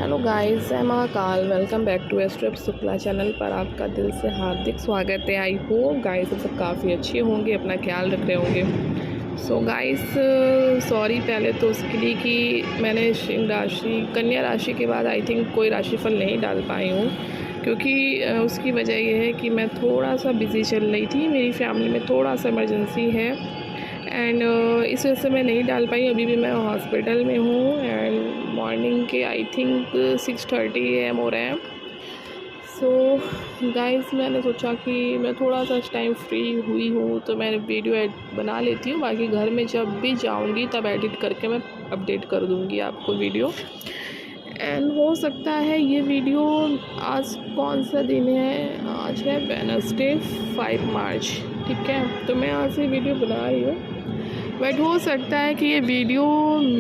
Hello guys, मैं Mahakal. Welcome back to एस्ट्रेप Shukla channel पर आपका दिल से हार्दिक स्वागत है। आई होप गाइस सब काफ़ी अच्छे होंगे, अपना ख्याल रख रहे होंगे। सो गाइस सॉरी पहले तो उसके लिए कि मैंने कन्या राशि के बाद आई थिंक कोई राशिफल नहीं डाल पाई हूँ, क्योंकि उसकी वजह यह है कि मैं थोड़ा सा बिज़ी चल रही थी। मेरी फैमिली में थोड़ा सा इमरजेंसी है एंड इस वजह से मैं नहीं डाल पाई। अभी भी मैं हॉस्पिटल में हूँ एंड मॉर्निंग के आई थिंक 6:30 AM हो रहे हैं। सो गाइस मैंने सोचा कि मैं थोड़ा सा इस टाइम फ्री हुई हूँ तो मैं वीडियो बना लेती हूँ। बाकी घर में जब भी जाऊँगी तब एडिट करके मैं अपडेट कर दूँगी आपको वीडियो। एंड हो सकता है ये वीडियो, आज कौन सा दिन है, आज है वेडनेसडे 5 मार्च, ठीक है। तो मैं आज ये वीडियो बना रही हूँ, बट हो सकता है कि ये वीडियो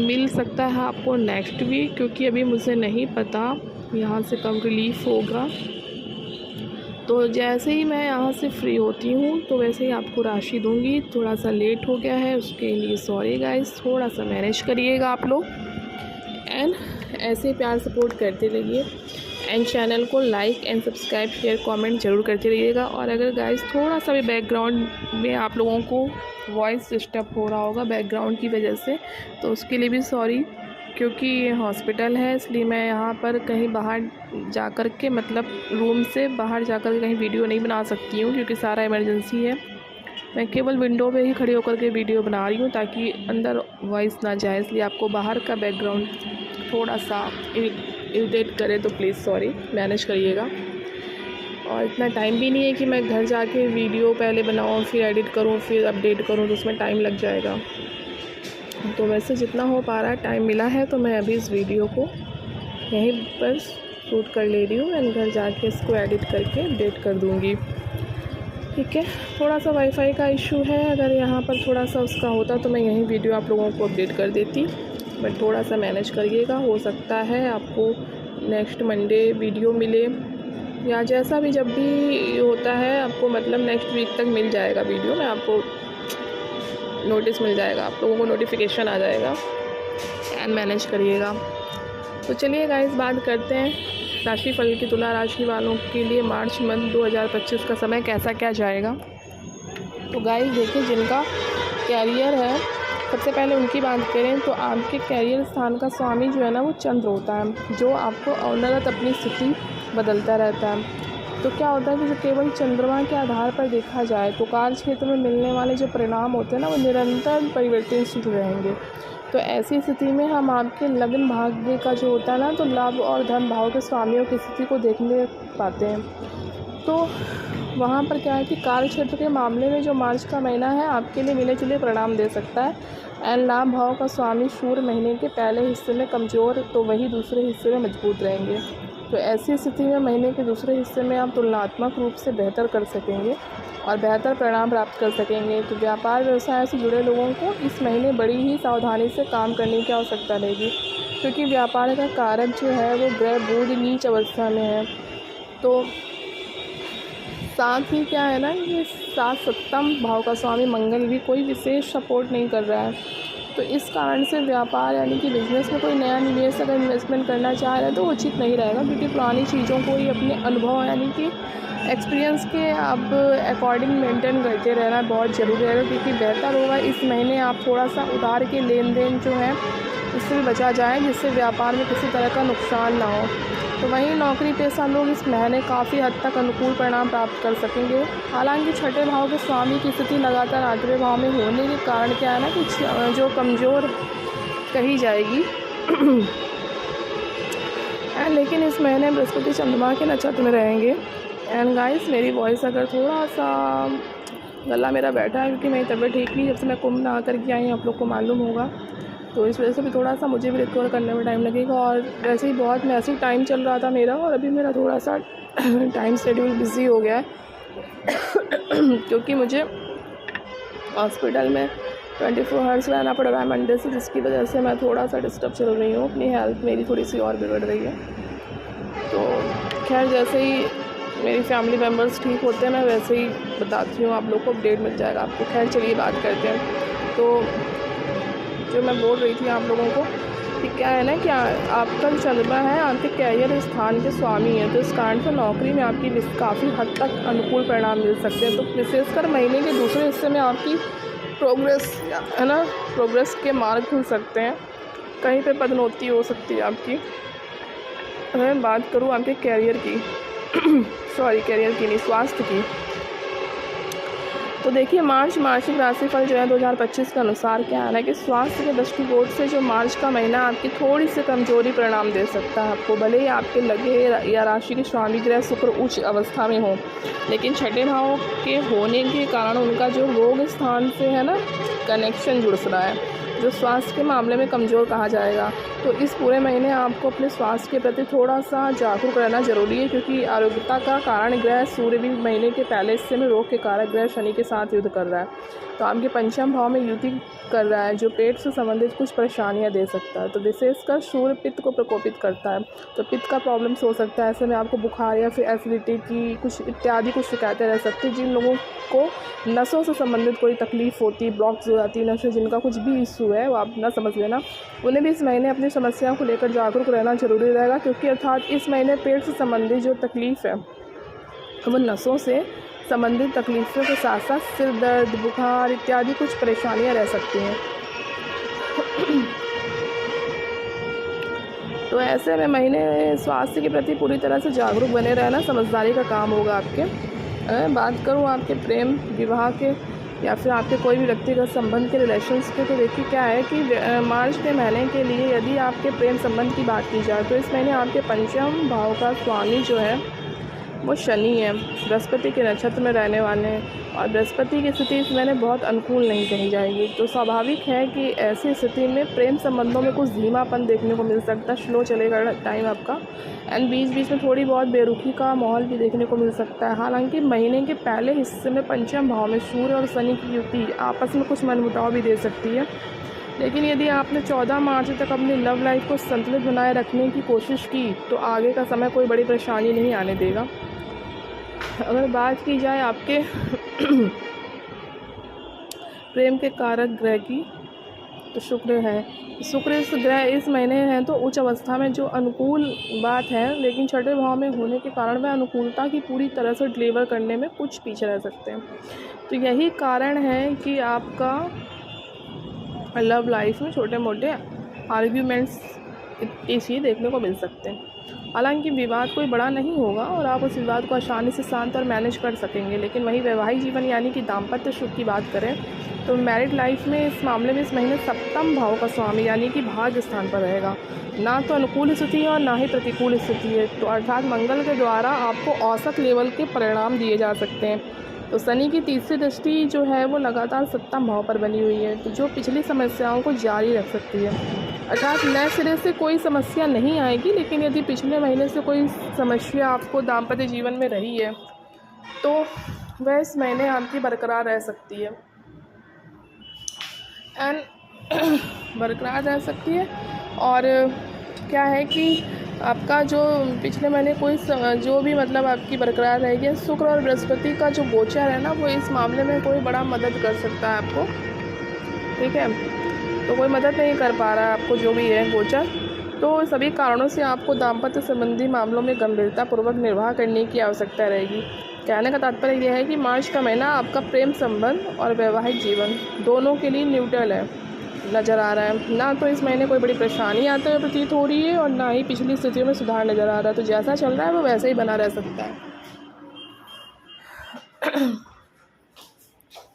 मिल सकता है आपको नेक्स्ट वीक, क्योंकि अभी मुझे नहीं पता यहाँ से कब रिलीफ होगा। तो जैसे ही मैं यहाँ से फ्री होती हूँ तो वैसे ही आपको राशि दूँगी। थोड़ा सा लेट हो गया है, उसके लिए सॉरी गाइस, थोड़ा सा मैनेज करिएगा आप लोग एंड ऐसे ही प्यार सपोर्ट करते रहिए एंड चैनल को like and subscribe share comment ज़रूर करते रहिएगा। और अगर गाइस थोड़ा सा भी बैकग्राउंड में आप लोगों को वॉइस डिस्टर्ब हो रहा होगा बैकग्राउंड की वजह से, तो उसके लिए भी सॉरी, क्योंकि ये हॉस्पिटल है इसलिए मैं यहाँ पर कहीं बाहर जा कर के, मतलब रूम से बाहर जा कर के कहीं वीडियो नहीं बना सकती हूँ, क्योंकि सारा इमरजेंसी है। मैं केवल विंडो पे ही खड़ी होकर के वीडियो बना रही हूँ ताकि अंदर वॉइस ना जाए, इसलिए आपको बाहर का बैकग्राउंड थोड़ा सा इरिटेट करे तो प्लीज़ सॉरी, मैनेज करिएगा। और इतना टाइम भी नहीं है कि मैं घर जाके वीडियो पहले बनाऊँ फिर एडिट करूँ फिर अपडेट करूँ, तो उसमें टाइम लग जाएगा। तो वैसे जितना हो पा रहा है, टाइम मिला है तो मैं अभी इस वीडियो को यहीं पर शूट कर ले रही हूँ एंड घर जाके इसको एडिट करके अपडेट कर दूँगी, ठीक है। थोड़ा सा वाईफाई का इशू है, अगर यहाँ पर थोड़ा सा उसका होता तो मैं यहीं वीडियो आप लोगों को अपडेट कर देती, बट थोड़ा सा मैनेज करिएगा। हो सकता है आपको नेक्स्ट मंडे वीडियो मिले या जैसा भी, जब भी होता है आपको, मतलब नेक्स्ट वीक तक मिल जाएगा वीडियो, मैं आपको नोटिस मिल जाएगा, आप लोगों को नोटिफिकेशन आ जाएगा एंड मैनेज करिएगा। तो चलिए गाइस बात करते हैं राशिफल की। तुला राशि वालों के लिए मार्च मंथ 2025 का समय कैसा क्या जाएगा। तो गाइस देखिए, जिनका कैरियर है, सबसे पहले उनकी बात करें तो आपके कैरियर स्थान का स्वामी जो है ना, वो चंद्र होता है, जो आपको अनवरत अपनी स्थिति बदलता रहता है। तो क्या होता है कि जो केवल चंद्रमा के आधार पर देखा जाए तो कार्य क्षेत्र में मिलने वाले जो परिणाम होते हैं ना, वो निरंतर परिवर्तनशील रहेंगे। तो ऐसी स्थिति में हम आपके लग्न भाग्य का जो होता है ना, तो लाभ और धन भाव के स्वामियों की स्थिति को देखने पाते हैं। तो वहाँ पर क्या है कि कार्य क्षेत्र के मामले में जो मार्च का महीना है आपके लिए मिले जुले परिणाम दे सकता है। एंड लाभ भाव का स्वामी सूर्य महीने के पहले हिस्से में कमज़ोर तो वही दूसरे हिस्से में मजबूत रहेंगे। तो ऐसी स्थिति में महीने के दूसरे हिस्से में आप तुलनात्मक रूप से बेहतर कर सकेंगे और बेहतर परिणाम प्राप्त कर सकेंगे। तो व्यापार व्यवसाय से जुड़े लोगों को इस महीने बड़ी ही सावधानी से काम करने की आवश्यकता रहेगी, क्योंकि व्यापार का कारक जो है वो ग्रह बुध नीच अवस्था में है। तो साथ ही क्या है ना, ये 7 भाव का स्वामी मंगल भी कोई विशेष सपोर्ट नहीं कर रहा है। तो इस कारण से व्यापार यानी कि बिजनेस में कोई नया निवेश अगर इन्वेस्टमेंट करना चाह रहे हैं तो उचित नहीं रहेगा, क्योंकि पुरानी चीज़ों को ही अपने अनुभव यानी कि एक्सपीरियंस के अब अकॉर्डिंग मेंटेन करते रहना बहुत ज़रूरी रहेगा। क्योंकि बेहतर होगा इस महीने आप थोड़ा सा उधार के लेन देन जो है इससे भी बचा जाए, जिससे व्यापार में किसी तरह का नुकसान ना हो। तो वहीं नौकरी पेशा लोग इस महीने काफ़ी हद तक अनुकूल परिणाम प्राप्त कर सकेंगे। हालांकि छठे भाव के स्वामी की स्थिति लगातार 8वें भाव में होने के कारण क्या है ना कि जो कमज़ोर कही जाएगी लेकिन इस महीने बृहस्पति चंद्रमा के नक्षत्र में रहेंगे। एंड गाइस मेरी वॉइस अगर थोड़ा सा गला मेरा बैठा है, क्योंकि मेरी तबीयत ठीक नहीं, जब से मैं कुंभ नहा करके आई आप लोग को मालूम होगा, तो इस वजह से भी थोड़ा सा मुझे भी रिकवर करने में टाइम लगेगा। और वैसे ही बहुत मैसिव टाइम चल रहा था मेरा, और अभी मेरा थोड़ा सा टाइम शेड्यूल बिज़ी हो गया है क्योंकि मुझे हॉस्पिटल में 24 आवर्स रहना पड़ रहा है मंडे से, जिसकी वजह से मैं थोड़ा सा डिस्टर्ब चल रही हूँ। अपनी हेल्थ मेरी थोड़ी सी और बिगड़ रही है। तो खैर जैसे ही मेरी फैमिली मेम्बर्स ठीक होते हैं मैं वैसे ही बताती हूँ, आप लोग को अपडेट मिल जाएगा आपको। खैर चलिए बात करते हैं। तो जो मैं बोल रही थी आप लोगों को कि क्या है ना कि आपका जो चंद्रमा है आपके कैरियर स्थान के स्वामी है, तो इस कारण से नौकरी में आपकी काफ़ी हद तक अनुकूल परिणाम मिल सकते हैं। तो विशेषकर महीने के दूसरे हिस्से में आपकी प्रोग्रेस है ना, प्रोग्रेस के मार्ग खुल सकते हैं, कहीं पे पदोन्नति हो सकती है आपकी। अगर मैं बात करूँ आपके कैरियर की कैरियर की नहीं, स्वास्थ्य की, तो देखिए मार्च मासिक राशिफल जो है 2025 के अनुसार क्या है ना कि स्वास्थ्य के दृष्टिकोण से जो मार्च का महीना आपकी थोड़ी सी कमजोरी परिणाम दे सकता है आपको, भले ही आपके लगे या राशि के स्वामी ग्रह शुक्र उच्च अवस्था में हो, लेकिन छठे भाव के होने के कारण उनका जो रोग स्थान से है ना कनेक्शन जुड़ रहा है, जो स्वास्थ्य के मामले में कमज़ोर कहा जाएगा। तो इस पूरे महीने आपको अपने स्वास्थ्य के प्रति थोड़ा सा जागरूक रहना जरूरी है, क्योंकि आरोग्यता का कारण ग्रह सूर्य भी महीने के पहले हिस्से में रोग के कारक ग्रह शनि के साथ युद्ध कर रहा है, तो आपके पंचम भाव में युति कर रहा है, जो पेट से संबंधित कुछ परेशानियां दे सकता है। तो विशेषकर सूर्य पित्त को प्रकोपित करता है, तो पित्त का प्रॉब्लम्स हो सकता है। ऐसे में आपको बुखार या फिर एसिडिटी की कुछ इत्यादि कुछ शिकायतें रह सकती है। जिन लोगों को नसों से संबंधित कोई तकलीफ होती है, ब्लॉक्स हो जाती है नसों, जिनका कुछ भी इशू है वो आप ना समझ लेना, उन्हें भी इस महीने अपनी समस्याओं को लेकर जागरूक रहना जरूरी रहेगा, क्योंकि अर्थात इस महीने पेट से संबंधित जो तकलीफ है वो नसों से संबंधित तकलीफों के साथ साथ सिर दर्द, बुखार इत्यादि कुछ परेशानियां रह सकती हैं। तो ऐसे में महीने स्वास्थ्य के प्रति पूरी तरह से जागरूक बने रहना समझदारी का काम होगा आपके। बात करूं आपके प्रेम विवाह के या फिर आपके कोई भी व्यक्तिगत संबंध के रिलेशंस के, तो देखिए क्या है कि मार्च के महीने के लिए यदि आपके प्रेम संबंध की बात की जाए तो इस महीने आपके पंचम भाव का स्वामी जो है वो शनि है, बृहस्पति के नक्षत्र में रहने वाले हैं, और बृहस्पति की स्थिति इस महीने बहुत अनुकूल नहीं कही जाएगी। तो स्वाभाविक है कि ऐसी स्थिति में प्रेम संबंधों में कुछ धीमापन देखने को मिल सकता है, स्लो चलेगा टाइम आपका, एंड बीच बीच में थोड़ी बहुत बेरुखी का माहौल भी देखने को मिल सकता है। हालांकि महीने के पहले हिस्से में पंचम भाव में सूर्य और शनि की युति आपस में कुछ मनमुटाव भी दे सकती है, लेकिन यदि आपने 14 मार्च तक अपनी लव लाइफ को संतुलित बनाए रखने की कोशिश की तो आगे का समय कोई बड़ी परेशानी नहीं आने देगा। अगर बात की जाए आपके प्रेम के कारक ग्रह की, तो शुक्र है। शुक्र इस ग्रह इस महीने हैं तो उच्च अवस्था में, जो अनुकूल बात है, लेकिन छठे भाव में होने के कारण वह अनुकूलता की पूरी तरह से डिलीवर करने में कुछ पीछे रह सकते हैं। तो यही कारण है कि आपका लव लाइफ में छोटे मोटे आर्ग्यूमेंट्स इसी देखने को मिल सकते हैं। हालांकि विवाद कोई बड़ा नहीं होगा और आप उस विवाद को आसानी से शांत और मैनेज कर सकेंगे, लेकिन वही वैवाहिक जीवन यानी कि दाम्पत्य सुख की बात करें तो मैरिड लाइफ में इस मामले में इस महीने सप्तम भाव का स्वामी यानी कि भाग्य स्थान पर रहेगा। ना तो अनुकूल स्थिति है और ना ही प्रतिकूल स्थिति है, तो अर्थात मंगल के द्वारा आपको औसत लेवल के परिणाम दिए जा सकते हैं। तो शनि की तीसरी दृष्टि जो है वो लगातार सप्तम भाव पर बनी हुई है, तो जो पिछली समस्याओं को जारी रख सकती है। अर्थात नए सिरे से कोई समस्या नहीं आएगी, लेकिन यदि पिछले महीने से कोई समस्या आपको दाम्पत्य जीवन में रही है तो वह इस महीने आपकी बरकरार रह सकती है बरकरार रह सकती है। और क्या है कि आपका जो पिछले महीने कोई जो भी मतलब आपकी बरकरार रहेगी, शुक्र और बृहस्पति का जो गोचर है ना वो इस मामले में कोई बड़ा मदद कर सकता है आपको, ठीक है। तो कोई मदद नहीं कर पा रहा है आपको जो भी है गोचर, तो सभी कारणों से आपको दाम्पत्य संबंधी मामलों में गंभीरतापूर्वक निर्वाह करने की आवश्यकता रहेगी। कहने का तात्पर्य यह है कि मार्च का महीना आपका प्रेम संबंध और वैवाहिक जीवन दोनों के लिए न्यूट्रल है नज़र आ रहा है। ना तो इस महीने कोई बड़ी परेशानी आते हुए प्रतीत हो रही है और ना ही पिछली स्थितियों में सुधार नज़र आ रहा है, तो जैसा चल रहा है वो वैसे ही बना रह सकता है।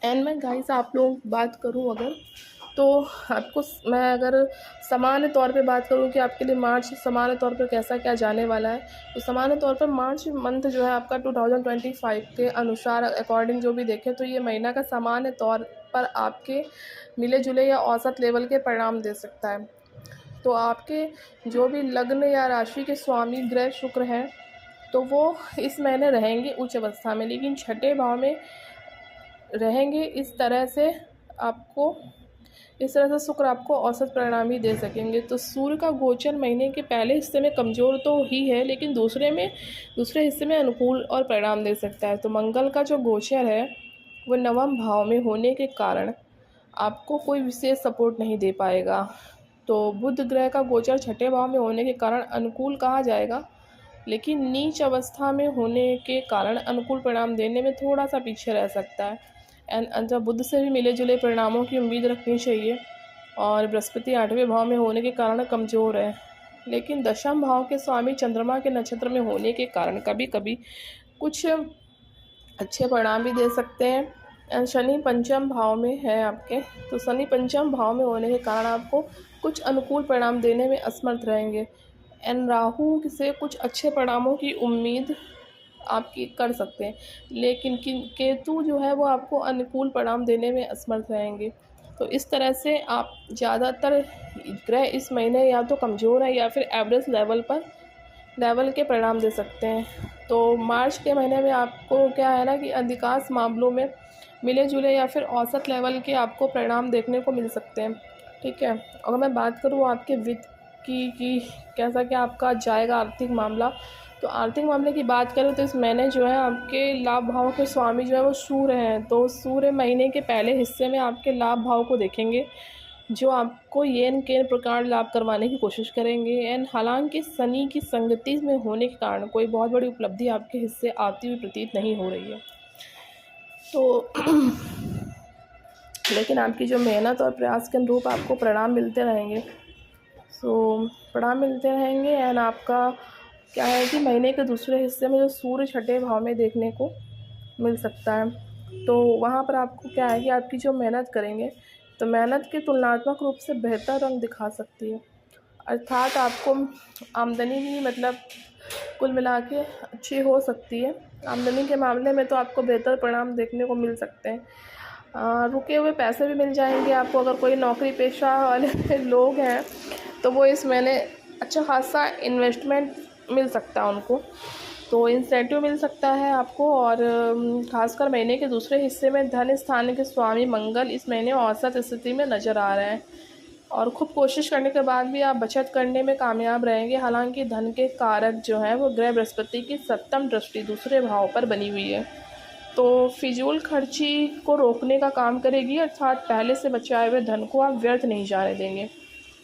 एंड मैं गाइस आप लोग बात करूं अगर, तो आपको मैं अगर सामान्य तौर पे बात करूं कि आपके लिए मार्च सामान्य तौर पर कैसा क्या जाने वाला है, तो सामान्य तौर पर मार्च मंथ जो है आपका 2025 के अनुसार अकॉर्डिंग जो भी देखें तो ये महीना का सामान्य तौर पर आपके मिले जुले या औसत लेवल के परिणाम दे सकता है। तो आपके जो भी लग्न या राशि के स्वामी ग्रह शुक्र हैं तो वो इस महीने रहेंगे उच्च अवस्था में, लेकिन छठे भाव में रहेंगे। इस तरह से शुक्र आपको औसत परिणाम ही दे सकेंगे। तो सूर्य का गोचर महीने के पहले हिस्से में कमज़ोर तो ही है, लेकिन दूसरे हिस्से में अनुकूल और परिणाम दे सकता है। तो मंगल का जो गोचर है वो नवम भाव में होने के कारण आपको कोई विशेष सपोर्ट नहीं दे पाएगा। तो बुध ग्रह का गोचर छठे भाव में होने के कारण अनुकूल कहा जाएगा, लेकिन नीच अवस्था में होने के कारण अनुकूल परिणाम देने में थोड़ा सा पीछे रह सकता है। एंड बुध से भी मिले जुले परिणामों की उम्मीद रखनी चाहिए। और बृहस्पति 8वें भाव में होने के कारण कमज़ोर है, लेकिन दशम भाव के स्वामी चंद्रमा के नक्षत्र में होने के कारण कभी कभी कुछ अच्छे परिणाम भी दे सकते हैं। एंड शनि पंचम भाव में है आपके, तो शनि पंचम भाव में होने के कारण आपको कुछ अनुकूल परिणाम देने में असमर्थ रहेंगे। एंड राहु से कुछ अच्छे परिणामों की उम्मीद आपकी कर सकते हैं, लेकिन केतु जो है वो आपको अनुकूल परिणाम देने में असमर्थ रहेंगे। तो इस तरह से आप ज़्यादातर ग्रह इस महीने या तो कमज़ोर है या फिर एवरेज लेवल के परिणाम दे सकते हैं। तो मार्च के महीने में आपको क्या है ना कि अधिकांश मामलों में मिले जुले या फिर औसत लेवल के आपको परिणाम देखने को मिल सकते हैं। ठीक है, अगर मैं बात करूँ आपके वित्त की कैसा क्या आपका जाएगा आर्थिक मामला, तो आर्थिक मामले की बात करें तो इस महीने जो है आपके लाभ भाव के स्वामी जो है वो सूर्य हैं। तो सूर्य महीने के पहले हिस्से में आपके लाभ भाव को देखेंगे, जो आपको येन केन प्रकार लाभ करवाने की कोशिश करेंगे। एंड हालांकि शनि की संगति में होने के कारण कोई बहुत बड़ी उपलब्धि आपके हिस्से आती हुई प्रतीत नहीं हो रही है। तो लेकिन आपकी जो मेहनत और प्रयास के अनुरूप आपको परिणाम मिलते रहेंगे। परिणाम मिलते रहेंगे। एंड आपका क्या है कि महीने के दूसरे हिस्से में जो सूर्य छठे भाव में देखने को मिल सकता है, तो वहाँ पर आपको क्या है कि आपकी जो मेहनत करेंगे तो मेहनत की तुलनात्मक रूप से बेहतर रंग दिखा सकती है। अर्थात आपको आमदनी भी मतलब कुल मिला के अच्छी हो सकती है। आमदनी के मामले में तो आपको बेहतर परिणाम देखने को मिल सकते हैं। रुके हुए पैसे भी मिल जाएंगे आपको। अगर कोई नौकरी पेशा वाले लोग हैं तो वो इस महीने अच्छा खासा इन्वेस्टमेंट मिल सकता है उनको, तो इंसेंटिव मिल सकता है आपको। और खासकर महीने के दूसरे हिस्से में धन स्थान के स्वामी मंगल इस महीने औसत स्थिति में नज़र आ रहे हैं, और खूब कोशिश करने के बाद भी आप बचत करने में कामयाब रहेंगे। हालांकि धन के कारक जो है वो ग्रह बृहस्पति की सप्तम दृष्टि दूसरे भाव पर बनी हुई है, तो फिजूल खर्ची को रोकने का काम करेगी। अर्थात पहले से बचाए हुए धन को आप व्यर्थ नहीं जाने देंगे।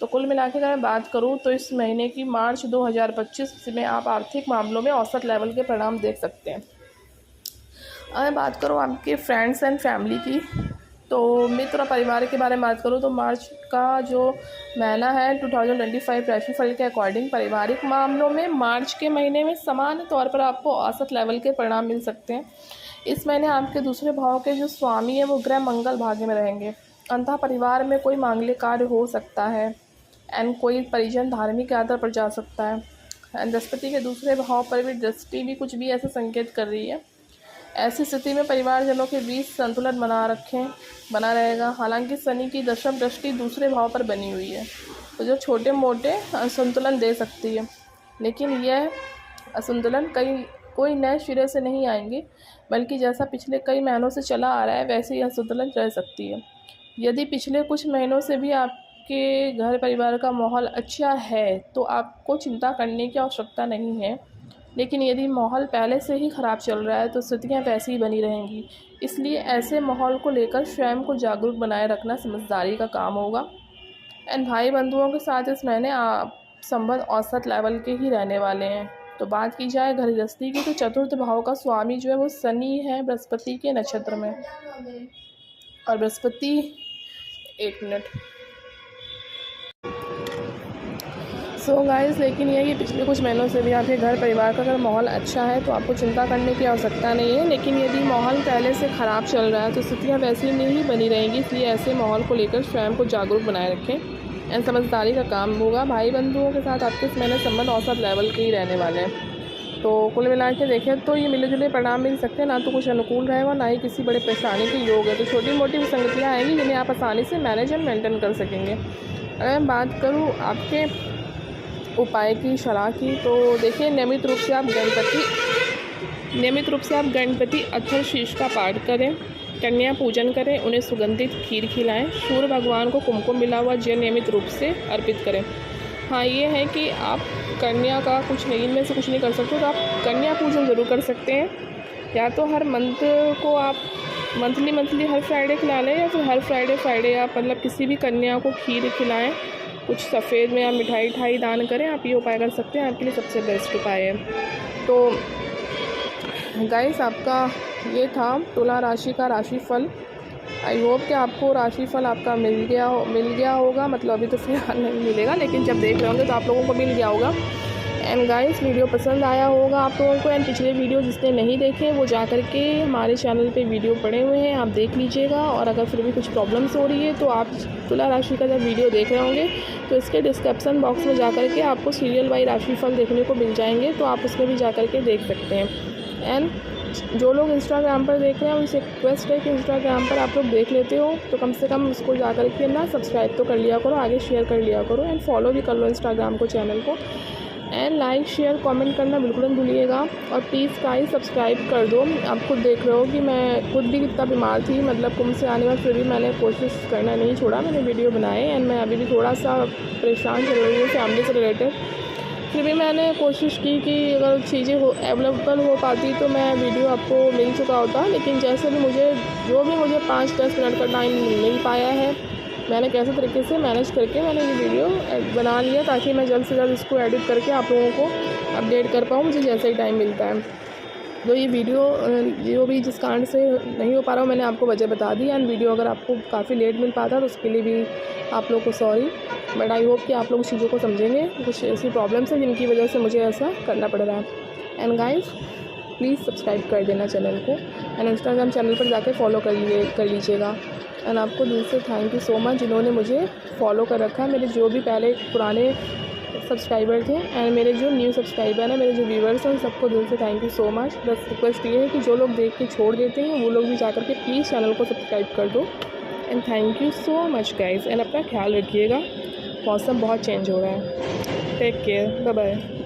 तो कुल मिला के अगर मैं बात करूँ तो इस महीने की मार्च 2025 में आप आर्थिक मामलों में औसत लेवल के परिणाम देख सकते हैं। अगर बात करूँ आपके फ्रेंड्स एंड फैमिली की, तो मित्र और परिवार के बारे में बात करूँ तो मार्च का जो महीना है 2025 राशिफल के अकॉर्डिंग पारिवारिक मामलों में मार्च के महीने में सामान्य तौर पर आपको औसत लेवल के परिणाम मिल सकते हैं। इस महीने आपके दूसरे भाव के जो स्वामी है वो ग्रह मंगल भाग्य में रहेंगे। अंतः परिवार में कोई मांगलिक कार्य हो सकता है एंड कोई परिजन धार्मिक यात्रा पर जा सकता है। एंड बृहस्पति के दूसरे भाव पर भी दृष्टि भी कुछ भी ऐसे संकेत कर रही है। ऐसी स्थिति में परिवारजनों के बीच संतुलन बना रहेगा। हालांकि शनि की दशम दृष्टि दूसरे भाव पर बनी हुई है, तो जो छोटे मोटे असंतुलन दे सकती है, लेकिन यह असंतुलन कोई नए सिरे से नहीं आएंगे, बल्कि जैसा पिछले कई महीनों से चला आ रहा है वैसे ही असंतुलन रह सकती है। यदि पिछले कुछ महीनों से भी आपके घर परिवार का माहौल अच्छा है तो आपको चिंता करने की आवश्यकता नहीं है, लेकिन यदि माहौल पहले से ही ख़राब चल रहा है तो स्थितियाँ वैसी ही बनी रहेंगी। इसलिए ऐसे माहौल को लेकर स्वयं को जागरूक बनाए रखना समझदारी का काम होगा। एंड भाई बंधुओं के साथ इस महीने आप संबंध औसत लेवल के ही रहने वाले हैं। तो बात की जाए घर गृहस्थी की, तो चतुर्थ भाव का स्वामी जो है वो शनि है बृहस्पति के नक्षत्र में। और बृहस्पति एक मिनट गाइस, लेकिन ये कि पिछले कुछ महीनों से भी आपके घर परिवार का अगर माहौल अच्छा है तो आपको चिंता करने की आवश्यकता नहीं है, लेकिन यदि माहौल पहले से ख़राब चल रहा है तो स्थितियाँ वैसी नहीं बनी रहेंगी। इसलिए ऐसे माहौल को लेकर स्वयं को जागरूक बनाए रखें एंड समझदारी का काम होगा। भाई बंधुओं के साथ आपके इस महीने संबंध औसत लेवल के ही रहने वाले हैं। तो कुल मिला के देखें तो ये मिले जुले परिणाम मिल सकते हैं, ना तो कुछ अनुकूल रहेगा ना ही किसी बड़े परेशानी के योग है। तो छोटी मोटी विसंगतियाँ आएंगी जिन्हें आप आसानी से मैनेज एंड मेंटेन कर सकेंगे। अगर मैं बात करूँ आपके उपाय की सलाह की, तो देखिए नियमित रूप से आप गणपति अथर्व शीर्ष का पाठ करें, कन्या पूजन करें, उन्हें सुगंधित खीर खिलाएं, सूर्य भगवान को कुमकुम मिला हुआ जल नियमित रूप से अर्पित करें। हाँ, ये है कि आप कन्या का कुछ नहीं, इनमें से कुछ नहीं कर सकते तो आप कन्या पूजन ज़रूर कर सकते हैं। या तो हर मंथ को आप मंथली हर फ्राइडे खिला लें, या फिर हर फ्राइडे आप मतलब किसी भी कन्या को खीर खिलाएं कुछ सफ़ेद में आप मिठाई दान करें, आप ये उपाय कर सकते हैं, आपके लिए सबसे बेस्ट उपाय है। तो गाइस आपका ये था तुला राशि का राशिफल। आई होप कि आपको राशिफल आपका मिल गया होगा। मतलब अभी तो फिलहाल नहीं मिलेगा, लेकिन जब देख रहे होंगे तो आप लोगों को मिल गया होगा। एंड गाइस वीडियो पसंद आया होगा आप लोगों को। एंड पिछले वीडियो जिसने नहीं देखे वो जा कर के हमारे चैनल पे वीडियो पड़े हुए हैं, आप देख लीजिएगा। और अगर फिर भी कुछ प्रॉब्लम्स हो रही है तो आप तुला राशि का जब वीडियो देख रहे होंगे तो इसके डिस्क्रिप्सन बॉक्स में जा कर के आपको सीरियल वाइज राशिफल देखने को मिल जाएंगे, तो आप उसमें भी जा कर के देख सकते हैं। एंड जो लोग इंस्टाग्राम पर देख रहे हैं उनसे रिक्वेस्ट है कि इंस्टाग्राम पर आप लोग देख लेते हो तो कम से कम उसको जा कर के ना सब्सक्राइब तो कर लिया करो, आगे शेयर कर लिया करो। एंड फॉलो भी कर लो इंस्टाग्राम को, चैनल को। एंड लाइक शेयर कमेंट करना बिल्कुल नहीं भूलिएगा। और प्लीज़ गाइस सब्सक्राइब कर दो। आप खुद देख रहे हो कि मैं खुद भी कितना बीमार थी, मतलब कुंभ से आने में, फिर भी मैंने कोशिश करना नहीं छोड़ा, मैंने वीडियो बनाए। एंड मैं अभी भी थोड़ा सा परेशान चल रही हूँ फैमिली से रिलेटेड, फिर भी मैंने कोशिश की कि अगर चीज़ें अवेलेबल हो पाती तो मैं वीडियो आपको मिल चुका होता। लेकिन जैसे भी मुझे 5-10 मिनट का टाइम मिल पाया है, मैंने कैसे तरीके से मैनेज करके मैंने ये वीडियो बना लिया ताकि मैं जल्द से जल्द इसको एडिट करके आप लोगों को अपडेट कर पाऊँ मुझे जैसे ही टाइम मिलता है। तो ये वीडियो जो भी जिस कारण से नहीं हो पा रहा हूँ मैंने आपको वजह बता दी। एंड वीडियो अगर आपको काफ़ी लेट मिल पाता तो उसके लिए भी आप लोग को सॉरी, बट आई होप कि आप लोग चीज़ों को समझेंगे। कुछ ऐसी प्रॉब्लम्स हैं जिनकी वजह से मुझे ऐसा करना पड़ रहा है। एंड गाइस प्लीज़ सब्सक्राइब कर देना चैनल को। एंड इंस्टाग्राम चैनल पर जाके फॉलो कर लीजिएगा। एंड आपको दिल से थैंक यू सो मच जिन्होंने मुझे फॉलो कर रखा है, मेरे जो भी पहले पुराने सब्सक्राइबर थे एंड मेरे जो न्यू सब्सक्राइबर हैं, मेरे जो व्यूवर्स हैं, उन सबको दिल से थैंक यू सो मच। बस रिक्वेस्ट ये है कि जो लोग देख के छोड़ देते हैं वो लोग भी जा कर के प्लीज़ चैनल को सब्सक्राइब कर दो। And thank you so much guys. And अपना ख्याल रखिएगा, मौसम बहुत चेंज हो रहा है। Take care, bye bye.